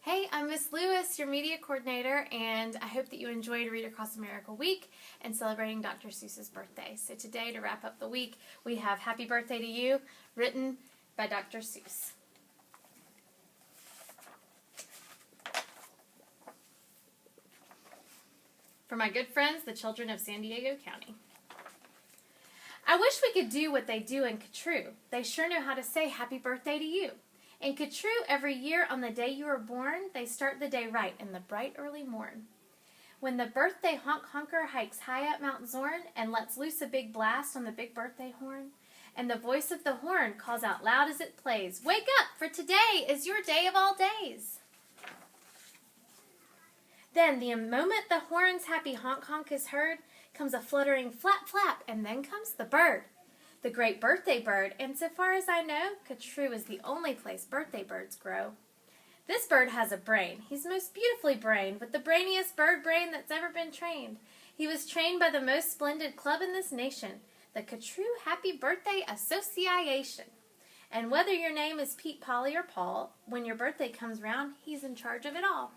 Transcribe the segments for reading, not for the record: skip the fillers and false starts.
Hey, I'm Miss Lewis, your media coordinator, and I hope that you enjoyed Read Across America Week and celebrating Dr. Seuss's birthday. So today, to wrap up the week, we have Happy Birthday to You, written by Dr. Seuss. For my good friends, the children of San Diego County. I wish we could do what they do in Catrue. They sure know how to say happy birthday to you. In Catrue, every year on the day you were born, they start the day right in the bright early morn. When the birthday honker hikes high up Mount Zorn and lets loose a big blast on the big birthday horn, and the voice of the horn calls out loud as it plays, "Wake up, for today is your day of all days." Then, the moment the horn's happy honk is heard, comes a fluttering flap flap, and then comes the bird. The great birthday bird, and so far as I know, Catrue is the only place birthday birds grow. This bird has a brain. He's most beautifully brained, with the brainiest bird brain that's ever been trained. He was trained by the most splendid club in this nation, the Catrue Happy Birthday Association. And whether your name is Pete, Polly, or Paul, when your birthday comes round, he's in charge of it all.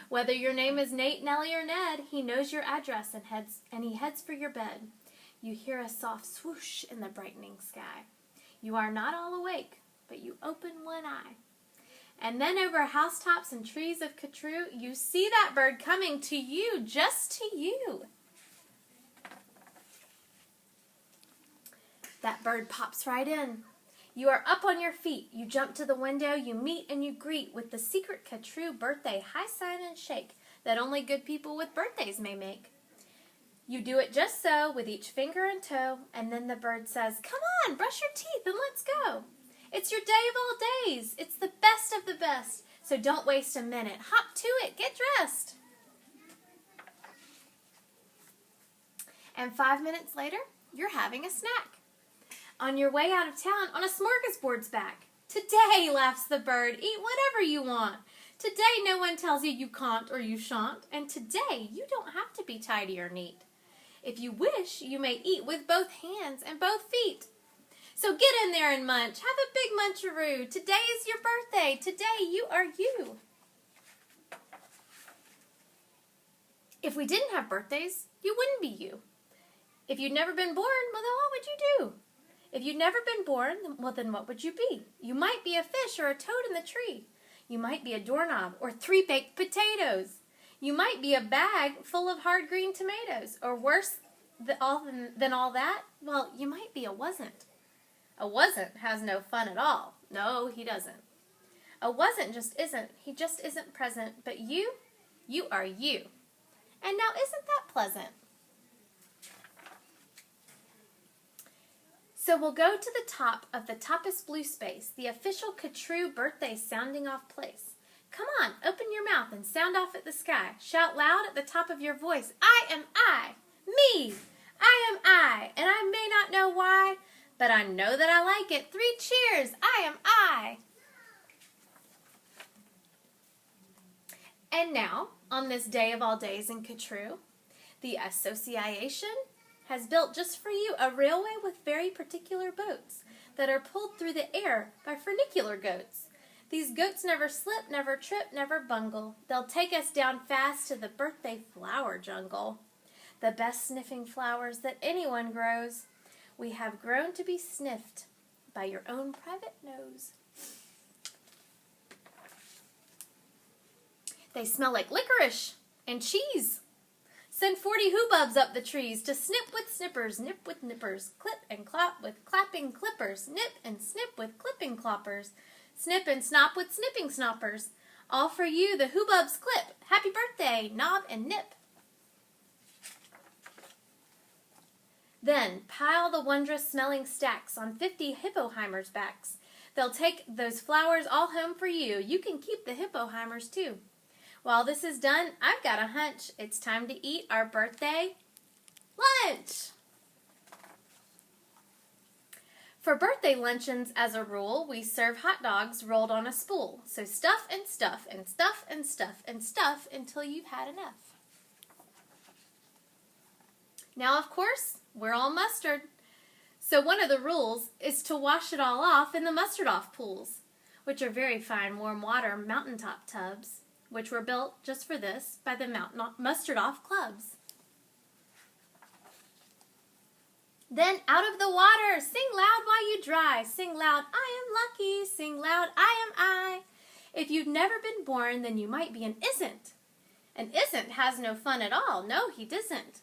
Whether your name is Nate, Nellie, or Ned, he knows your address and he heads for your bed. You hear a soft swoosh in the brightening sky. You are not all awake, but you open one eye. And then over housetops and trees of Catrue, you see that bird coming to you, just to you. That bird pops right in. You are up on your feet. You jump to the window. You meet and you greet with the secret Catrue birthday high sign and shake that only good people with birthdays may make. You do it just so, with each finger and toe, and then the bird says, "Come on, brush your teeth and let's go. It's your day of all days. It's the best of the best. So don't waste a minute. Hop to it. Get dressed." And 5 minutes later, you're having a snack. On your way out of town, on a smorgasbord's back. "Today," laughs the bird, "eat whatever you want. Today no one tells you you can't or you shan't. And today you don't have to be tidy or neat. If you wish, you may eat with both hands and both feet. So get in there and munch. Have a big muncharoo. Today is your birthday. Today you are you." If we didn't have birthdays, you wouldn't be you. If you'd never been born, well, then what would you do? If you'd never been born, well, then what would you be? You might be a fish or a toad in the tree. You might be a doorknob or 3 baked potatoes. You might be a bag full of hard green tomatoes. Or worse than all that, well, you might be a wasn't. A wasn't has no fun at all. No, he doesn't. A wasn't just isn't. He just isn't present. But you are you. And now isn't that pleasant? So we'll go to the top of the toppest blue space, the official Catrue birthday sounding off place. Come on, open your mouth and sound off at the sky. Shout loud at the top of your voice, "I am I, me, I am I, and I may not know why, but I know that I like it. 3 cheers, I am I." And now, on this day of all days in Catrue, the Association has built just for you a railway with very particular boats that are pulled through the air by funicular goats. These goats never slip, never trip, never bungle. They'll take us down fast to the birthday flower jungle. The best sniffing flowers that anyone grows, we have grown to be sniffed by your own private nose. They smell like licorice and cheese. Send 40 hoobubs up the trees to snip with snippers, nip with nippers, clip and clop with clapping clippers, nip and snip with clipping cloppers, snip and snop with snipping snoppers. All for you the hoobubs clip. Happy birthday, knob and nip. Then pile the wondrous smelling stacks on 50 hippoheimers' backs. They'll take those flowers all home for you. You can keep the hippoheimers too. While this is done, I've got a hunch. It's time to eat our birthday lunch. For birthday luncheons, as a rule, we serve hot dogs rolled on a spool. So stuff and stuff and stuff and stuff and stuff until you've had enough. Now, of course, we're all mustard. So one of the rules is to wash it all off in the mustard-off pools. which are very fine warm water mountaintop tubs, which were built just for this by the Mustard Off clubs. Then out of the water, sing loud while you dry. Sing loud, I am lucky. Sing loud, I am I. If you've never been born, then you might be an isn't. An isn't has no fun at all. No, he doesn't.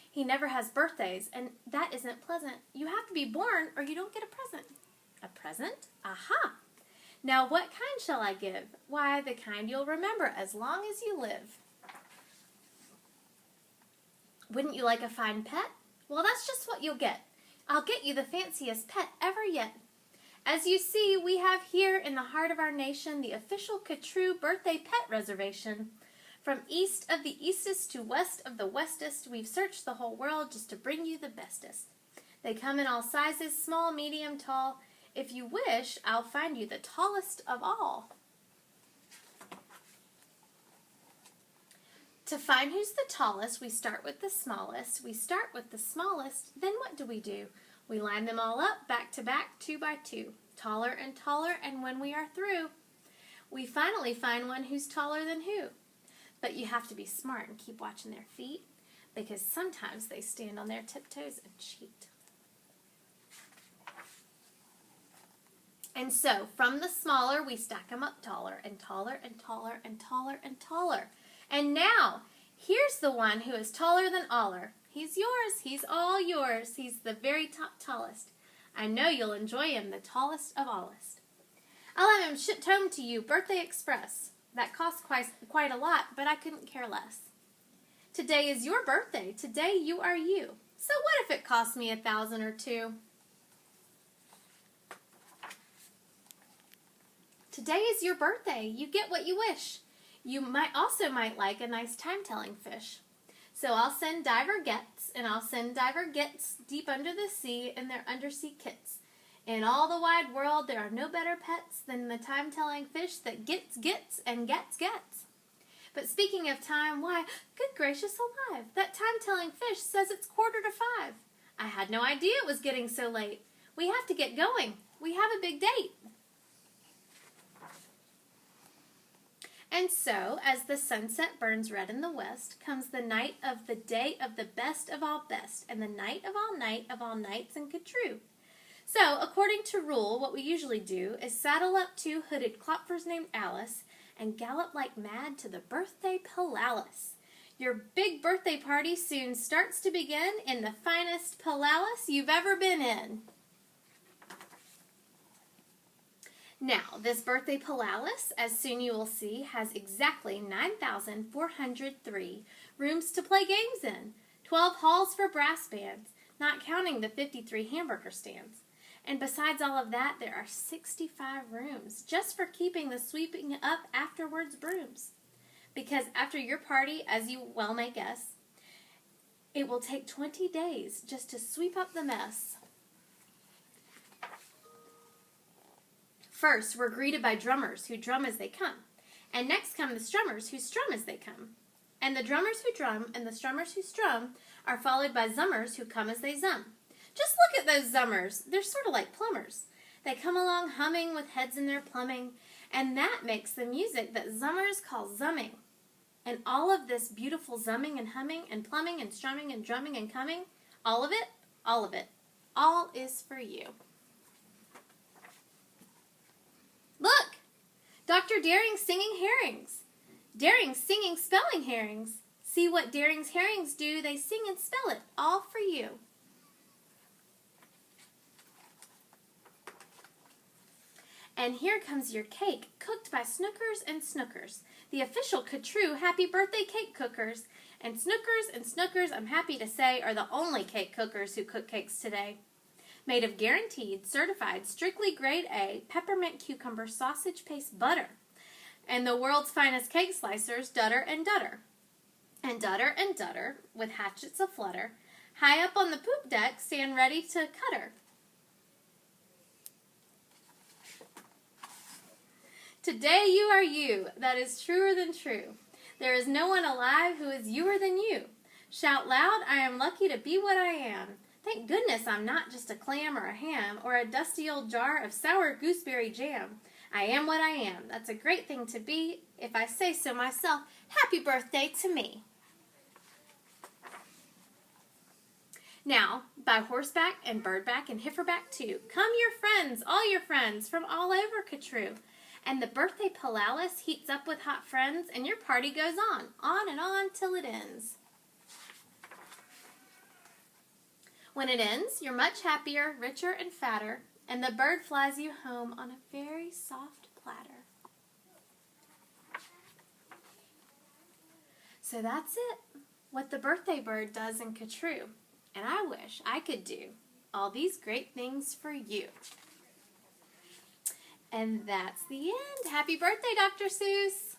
He never has birthdays, and that isn't pleasant. You have to be born or you don't get a present. A present? Aha! Now what kind shall I give? Why, the kind you'll remember as long as you live. Wouldn't you like a fine pet? Well, that's just what you'll get. I'll get you the fanciest pet ever yet. As you see, we have here in the heart of our nation the official Catrue birthday pet reservation. From east of the eastest to west of the westest, we've searched the whole world just to bring you the bestest. They come in all sizes, small, medium, tall. If you wish, I'll find you the tallest of all. To find who's the tallest, we start with the smallest. We start with the smallest, then what do? We line them all up, back to back, 2 by 2, taller, and when we are through, we finally find one who's taller than who. But you have to be smart and keep watching their feet, because sometimes they stand on their tiptoes and cheat. And so, from the smaller, we stack them up taller, and taller, and taller, and taller, and taller. And now, here's the one who is taller than aller. He's yours. He's all yours. He's the very tallest. I know you'll enjoy him, the tallest of allest. I'll have him shipped home to you, Birthday Express. That costs quite a lot, but I couldn't care less. Today is your birthday. Today you are you. So what if it cost me $1,000 or $2,000? Today is your birthday. You get what you wish. You might like a nice time-telling fish. So I'll send Diver Gets, and I'll send Diver Gets deep under the sea in their undersea kits. In all the wide world, there are no better pets than the time-telling fish that gets, and gets. But speaking of time, why, good gracious alive, that time-telling fish says it's 4:45. I had no idea it was getting so late. We have to get going. We have a big date. And so, as the sunset burns red in the west, comes the night of the day of the best of all best, and the night of all nights in Catrue. So, according to rule, what we usually do is saddle up 2 hooded klopfers named Alice and gallop like mad to the birthday palalis. Your big birthday party soon starts to begin in the finest palalis you've ever been in. Now, this birthday palalis, as soon you will see, has exactly 9,403 rooms to play games in, 12 halls for brass bands, not counting the 53 hamburger stands. And besides all of that, there are 65 rooms just for keeping the sweeping up afterwards brooms. Because after your party, as you well may guess, it will take 20 days just to sweep up the mess. First, we're greeted by drummers who drum as they come. And next come the strummers who strum as they come. And the drummers who drum and the strummers who strum are followed by zummers who come as they zum. Just look at those zummers. They're sort of like plumbers. They come along humming with heads in their plumbing, and that makes the music that zummers call zumming. And all of this beautiful zumming and humming and plumbing and strumming and drumming and coming, all of it, all is for you. Look! Dr. Daring's singing herrings. Daring's singing spelling herrings. See what Daring's herrings do. They sing and spell it, all for you. And here comes your cake, cooked by Snookers and Snookers, the official Catrue Happy Birthday cake cookers. And Snookers, I'm happy to say, are the only cake cookers who cook cakes today. Made of guaranteed, certified, strictly grade A, peppermint cucumber sausage paste butter. And the world's finest cake slicers, Dutter and Dutter. And Dutter, with hatchets aflutter, high up on the poop deck, stand ready to cut her. Today you are you, that is truer than true. There is no one alive who is youer than you. Shout loud, I am lucky to be what I am. Thank goodness I'm not just a clam or a ham or a dusty old jar of sour gooseberry jam. I am what I am. That's a great thing to be. If I say so myself, happy birthday to me. Now, by horseback and birdback and heiferback too, come your friends, all your friends from all over Catrue. And the birthday palalis heats up with hot friends, and your party goes on and on till it ends. When it ends, you're much happier, richer, and fatter, and the bird flies you home on a very soft platter. So that's it, what the birthday bird does in Catrue. And I wish I could do all these great things for you. And that's the end. Happy birthday, Dr. Seuss!